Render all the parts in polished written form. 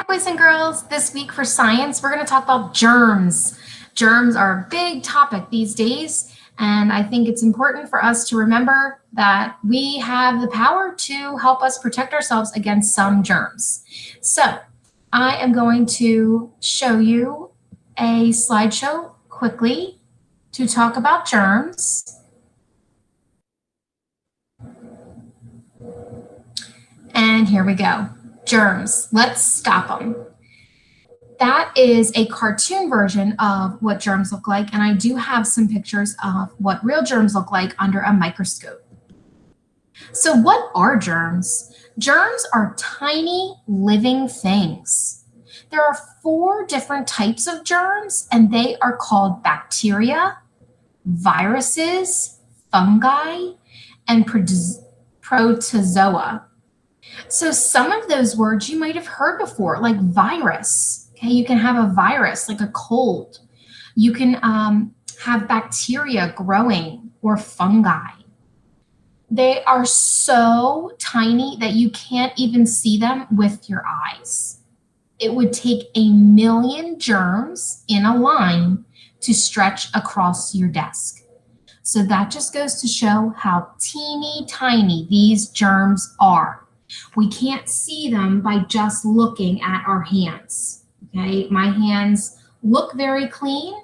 Boys and girls. This week for science, we're going to talk about germs. Germs are a big topic these days, and I think it's important for us to remember that we have the power to help us protect ourselves against some germs. So I am going to show you a slideshow quickly to talk about germs. And here we go. Germs. Let's stop them. That is a cartoon version of what germs look like, and I do have some pictures of what real germs look like under a microscope. So what are germs? Germs are tiny living things. There are 4 different types of germs, and they are called bacteria, viruses, fungi, and protozoa. So some of those words you might have heard before, like virus. Okay, you can have a virus, like a cold. You can have bacteria growing or fungi. They are so tiny that you can't even see them with your eyes. It would take 1 million germs in a line to stretch across your desk. So that just goes to show how teeny tiny these germs are. We can't see them by just looking at our hands. Okay, my hands look very clean,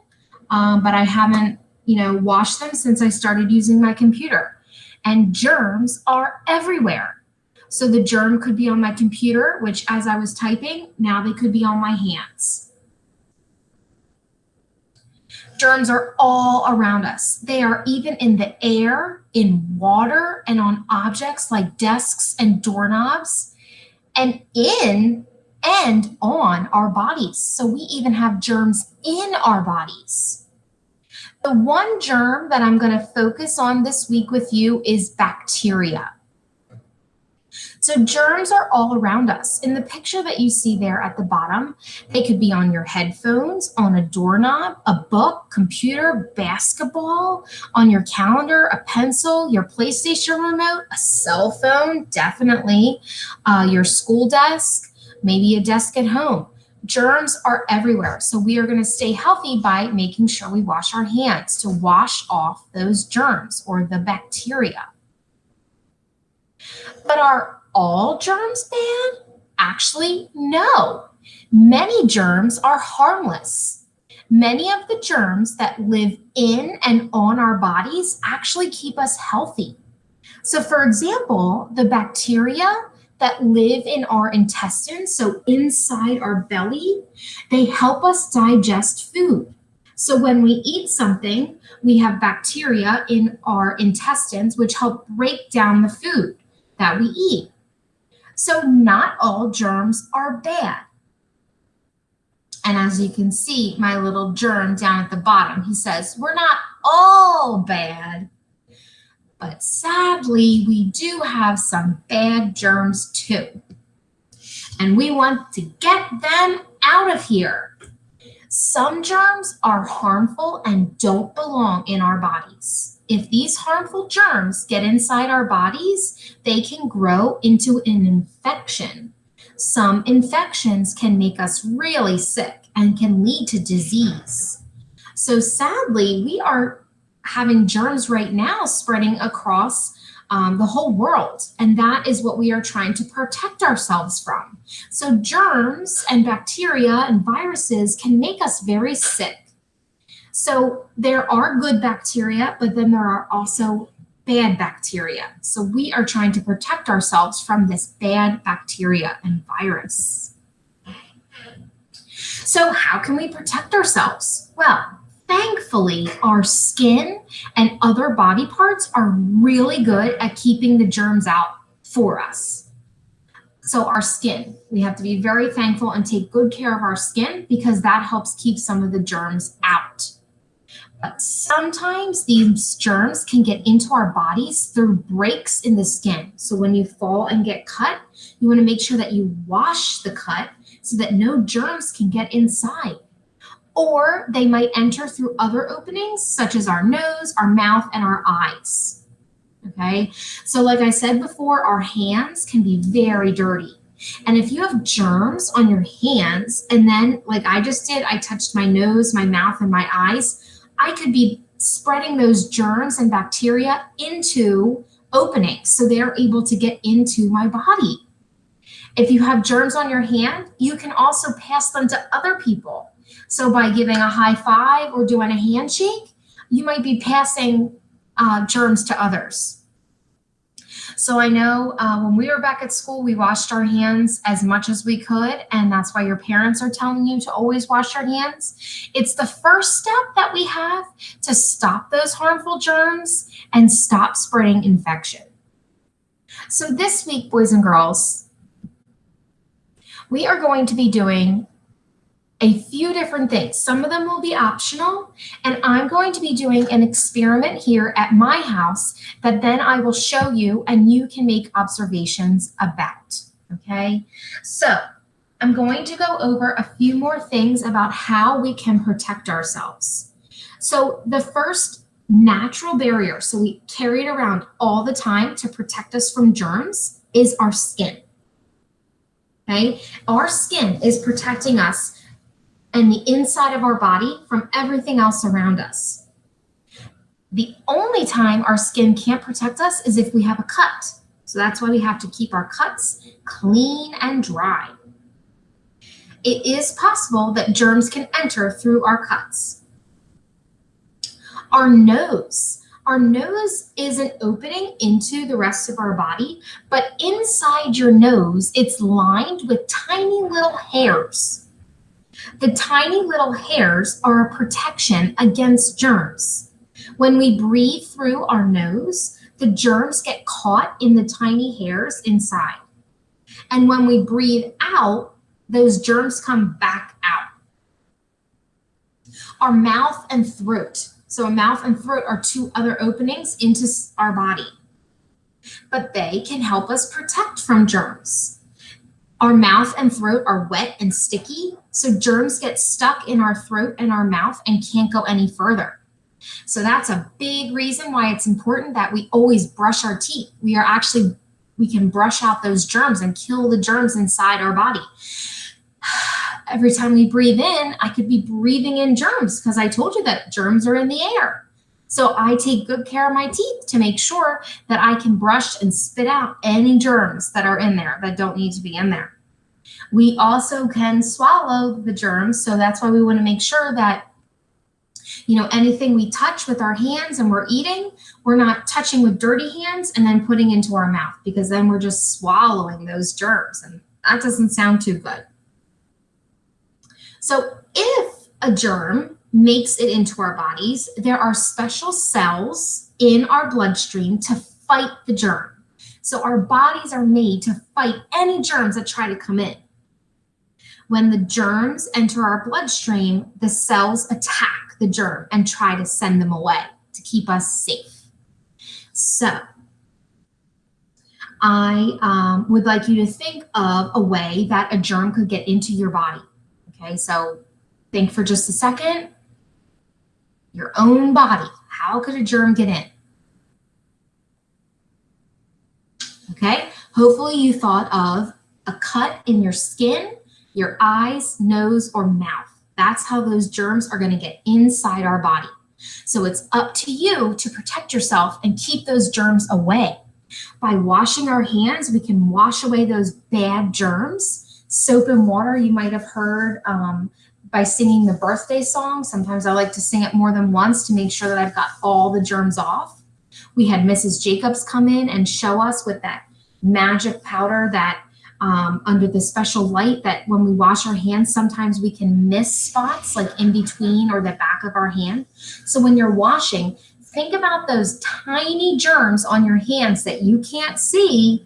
but I haven't, washed them since I started using my computer. And germs are everywhere. So the germ could be on my computer, which as I was typing, now they could be on my hands. Germs are all around us. They are even in the air, in water, and on objects like desks and doorknobs, and in and on our bodies. So we even have germs in our bodies. The one germ that I'm going to focus on this week with you is bacteria. So germs are all around us. In the picture that you see there at the bottom, they could be on your headphones, on a doorknob, a book, computer, basketball, on your calendar, a pencil, your PlayStation remote, a cell phone, definitely, your school desk, maybe a desk at home. Germs are everywhere. So we are going to stay healthy by making sure we wash our hands to wash off those germs or the bacteria. But are all germs bad? Actually, no. Many germs are harmless. Many of the germs that live in and on our bodies actually keep us healthy. So for example, the bacteria that live in our intestines, so inside our belly, they help us digest food. So when we eat something, we have bacteria in our intestines which help break down the food that we eat. So not all germs are bad. And as you can see, my little germ down at the bottom, he says, we're not all bad, but sadly, we do have some bad germs too. And we want to get them out of here. Some germs are harmful and don't belong in our bodies. If these harmful germs get inside our bodies, they can grow into an infection. Some infections can make us really sick and can lead to disease. So sadly, we are having germs right now spreading across the whole world, and that is what we are trying to protect ourselves from. So germs and bacteria and viruses can make us very sick. So there are good bacteria, but then there are also bad bacteria. So we are trying to protect ourselves from this bad bacteria and virus. So how can we protect ourselves? Well, thankfully, our skin and other body parts are really good at keeping the germs out for us. So our skin, we have to be very thankful and take good care of our skin because that helps keep some of the germs out. But sometimes these germs can get into our bodies through breaks in the skin. So when you fall and get cut, you want to make sure that you wash the cut so that no germs can get inside. Or they might enter through other openings, such as our nose, our mouth, and our eyes. Okay, so like I said before, our hands can be very dirty. And if you have germs on your hands, and then like I just did, I touched my nose, my mouth, and my eyes, I could be spreading those germs and bacteria into openings so they're able to get into my body. If you have germs on your hand, you can also pass them to other people. So by giving a high five or doing a handshake, you might be passing germs to others. So I know when we were back at school, we washed our hands as much as we could, and that's why your parents are telling you to always wash your hands. It's the first step that we have to stop those harmful germs and stop spreading infection. So this week, boys and girls, we are going to be doing a few different things. Some of them will be optional, and I'm going to be doing an experiment here at my house that then I will show you and you can make observations about, okay? So I'm going to go over a few more things about how we can protect ourselves. So the first natural barrier, so we carry it around all the time to protect us from germs, is our skin, okay? Our skin is protecting us and the inside of our body from everything else around us. The only time our skin can't protect us is if we have a cut. So that's why we have to keep our cuts clean and dry. It is possible that germs can enter through our cuts. Our nose is an opening into the rest of our body, but inside your nose, it's lined with tiny little hairs. The tiny little hairs are a protection against germs. When we breathe through our nose, the germs get caught in the tiny hairs inside. And when we breathe out, those germs come back out. Our mouth and throat. So a mouth and throat are two other openings into our body, but they can help us protect from germs. Our mouth and throat are wet and sticky, so germs get stuck in our throat and our mouth and can't go any further. So that's a big reason why it's important that we always brush our teeth. We can brush out those germs and kill the germs inside our body. Every time we breathe in, I could be breathing in germs because I told you that germs are in the air. So I take good care of my teeth to make sure that I can brush and spit out any germs that are in there that don't need to be in there. We also can swallow the germs, so that's why we want to make sure that, anything we touch with our hands and we're eating, we're not touching with dirty hands and then putting into our mouth, because then we're just swallowing those germs, and that doesn't sound too good. So if a germ makes it into our bodies, there are special cells in our bloodstream to fight the germ. So our bodies are made to fight any germs that try to come in. When the germs enter our bloodstream, the cells attack the germ and try to send them away to keep us safe. So I would like you to think of a way that a germ could get into your body. Okay, so think for just a second. Your own body. How could a germ get in? Okay, hopefully you thought of a cut in your skin, your eyes, nose, or mouth. That's how those germs are going to get inside our body. So it's up to you to protect yourself and keep those germs away. By washing our hands, we can wash away those bad germs. Soap and water, you might have heard by singing the birthday song. Sometimes I like to sing it more than once to make sure that I've got all the germs off. We had Mrs. Jacobs come in and show us with that magic powder that under the special light, that when we wash our hands, sometimes we can miss spots like in between or the back of our hand. So when you're washing, think about those tiny germs on your hands that you can't see,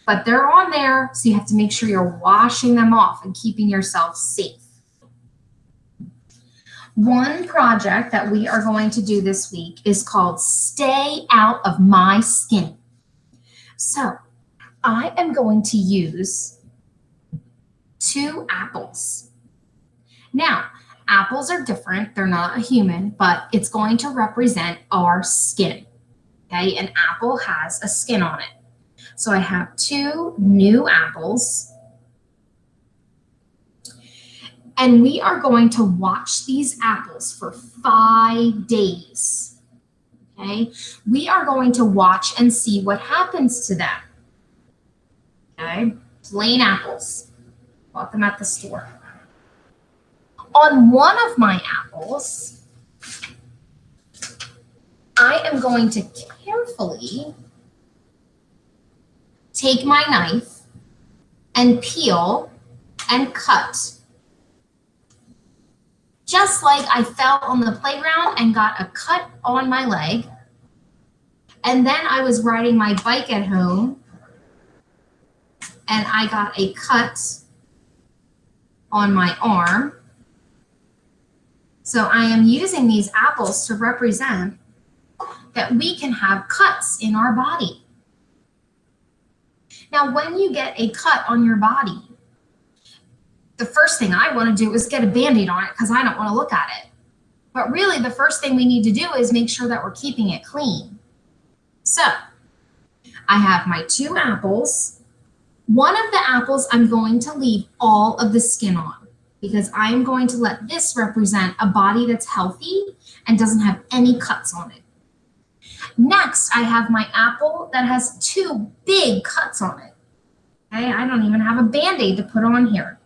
but they're on there. So you have to make sure you're washing them off and keeping yourself safe. One project that we are going to do this week is called Stay Out of My Skin. So I am going to use 2 apples. Now, apples are different. They're not a human, but it's going to represent our skin. Okay, an apple has a skin on it. So I have 2 new apples, And we are going to watch these apples for 5 days. Okay, we are going to watch and see what happens to them. Okay, plain apples. Bought them at the store. On one of my apples, I am going to carefully take my knife and peel and cut. Just like I fell on the playground and got a cut on my leg. And then I was riding my bike at home and I got a cut on my arm. So I am using these apples to represent that we can have cuts in our body. Now, when you get a cut on your body, the first thing I want to do is get a Band-Aid on it because I don't want to look at it. But really, the first thing we need to do is make sure that we're keeping it clean. So I have my 2 apples. One of the apples I'm going to leave all of the skin on because I am going to let this represent a body that's healthy and doesn't have any cuts on it. Next, I have my apple that has 2 big cuts on it. Okay, I don't even have a Band-Aid to put on here.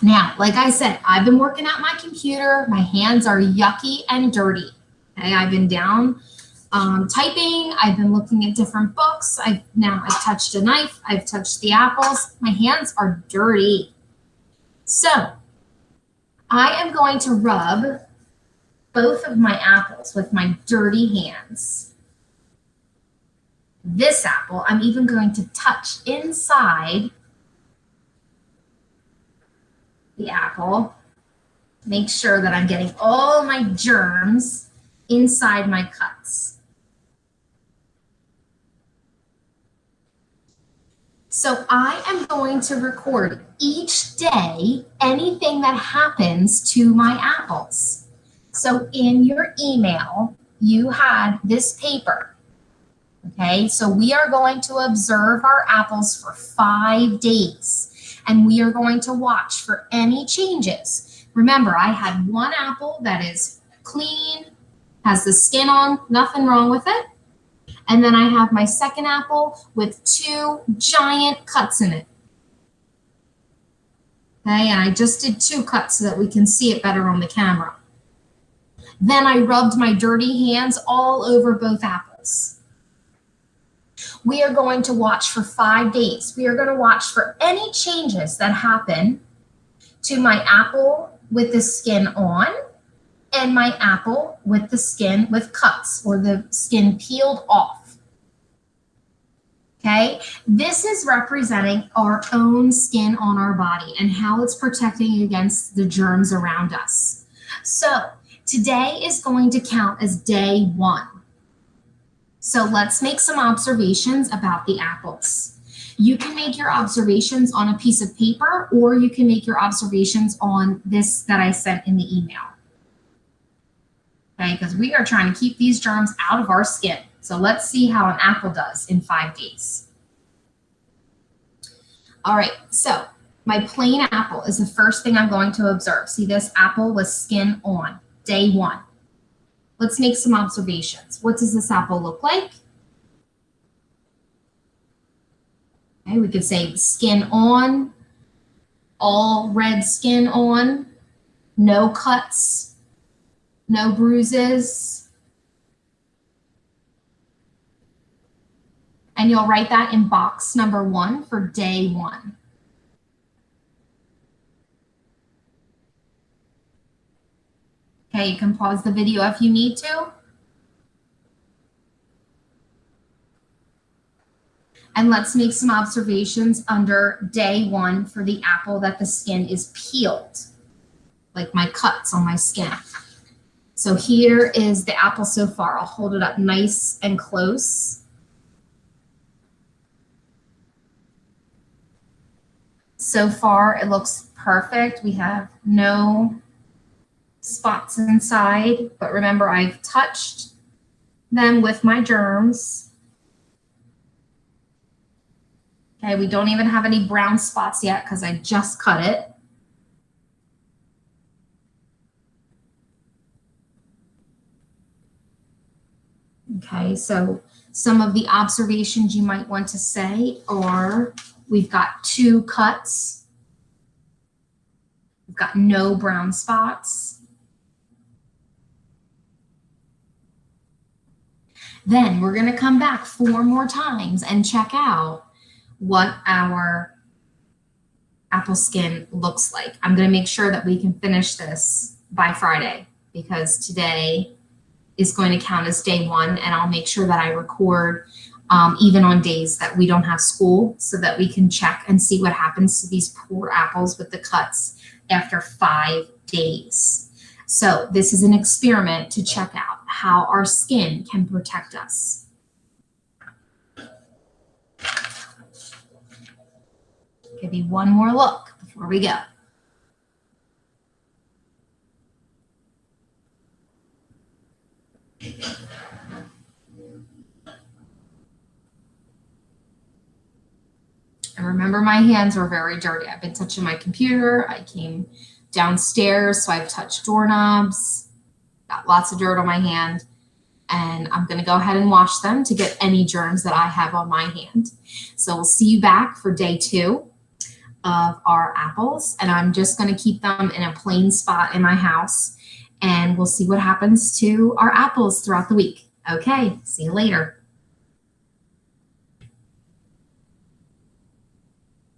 Now, like I said, I've been working at my computer. My hands are yucky and dirty. Okay, I've been down typing. I've been looking at different books. I've touched a knife. I've touched the apples. My hands are dirty. So I am going to rub both of my apples with my dirty hands. This apple, I'm even going to touch inside the apple. Make sure that I'm getting all my germs inside my cuts. So I am going to record each day anything that happens to my apples. So in your email, you had this paper. Okay, so we are going to observe our apples for 5 days, and we are going to watch for any changes. Remember, I had 1 apple that is clean, has the skin on, nothing wrong with it. And then I have my second apple with 2 giant cuts in it. Okay, and I just did 2 cuts so that we can see it better on the camera. Then I rubbed my dirty hands all over both apples. We are going to watch for 5 days. We are going to watch for any changes that happen to my apple with the skin on and my apple with the skin with cuts or the skin peeled off. Okay, this is representing our own skin on our body and how it's protecting against the germs around us. So today is going to count as day 1. So let's make some observations about the apples. You can make your observations on a piece of paper, or you can make your observations on this that I sent in the email. Okay, because we are trying to keep these germs out of our skin. So let's see how an apple does in 5 days. All right, so my plain apple is the first thing I'm going to observe. See, this apple was skin on, day 1. Let's make some observations. What does this apple look like? Okay, we could say skin on, all red skin on, no cuts, no bruises. And you'll write that in box number 1 for day 1. Okay, you can pause the video if you need to. And let's make some observations under day 1 for the apple that the skin is peeled, like my cuts on my skin. So here is the apple so far. I'll hold it up nice and close. So far, it looks perfect. We have no spots inside, but remember, I've touched them with my germs. Okay, we don't even have any brown spots yet because I just cut it. Okay, so some of the observations you might want to say are we've got 2 cuts. We've got no brown spots. Then we're going to come back 4 more times and check out what our apple skin looks like. I'm going to make sure that we can finish this by Friday because today is going to count as day 1, and I'll make sure that I record even on days that we don't have school so that we can check and see what happens to these poor apples with the cuts after 5 days. So this is an experiment to check out how our skin can protect us. Give you one more look before we go. And remember, my hands were very dirty. I've been touching my computer. I came downstairs, so I've touched doorknobs, got lots of dirt on my hand, and I'm going to go ahead and wash them to get any germs that I have on my hand. So we'll see you back for day 2 of our apples, and I'm just going to keep them in a plain spot in my house, and we'll see what happens to our apples throughout the week. Okay, see you later.